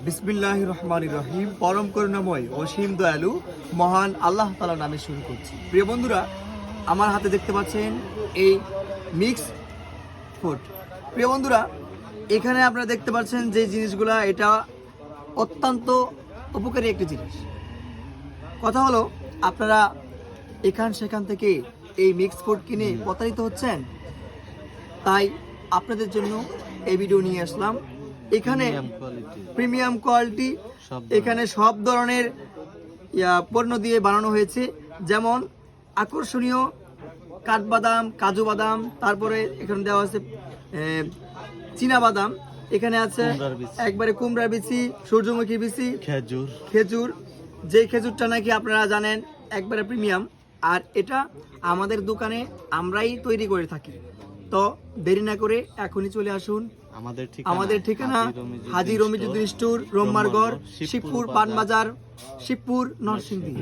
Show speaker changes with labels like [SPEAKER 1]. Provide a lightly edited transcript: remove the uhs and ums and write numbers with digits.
[SPEAKER 1] বিসমিল্লাহির রহমানির রহিম। পরম করুণাময় অসীম দয়ালু মহান আল্লাহ তাআলার নামে শুরু করছি। প্রিয় বন্ধুরা, আমার হাতে দেখতে পাচ্ছেন এই মিক্স ফুড। প্রিয় বন্ধুরা, এখানে আপনারা দেখতে পাচ্ছেন যে জিনিসগুলা, এটা অত্যন্ত উপকারী একটি জিনিস। কথা হলো, আপনারা সেখান থেকে এই মিক্স ফুড কিনে প্রতারিত হচ্ছেন, তাই আপনাদের জন্য এই ভিডিও নিয়ে আসলাম। এখানে প্রিমিয়াম কোয়ালিটি, এখানে সব ধরনের পণ্য দিয়ে বানানো হয়েছে, যেমন আকর্ষণীয় কাঠবাদাম, কাজু বাদাম, তারপরে এখানে দেওয়া আছে চীনা বাদাম, এখানে আছে একবারে কুমড়ার বিচি, সূর্যমুখী বিচি, খেজুর, যে খেজুরটা নাকি আপনারা জানেন একবারে প্রিমিয়াম। আর এটা আমাদের দোকানে আমরাই তৈরি করে থাকি। তো দেরি না করে এখনই চলে আসুন। আমাদের ঠিকানা হাজী রমিজুদ্দিন স্টোর, রোমমারগড়, শিবপুর পান বাজার, শিবপুর, নরসিংদী।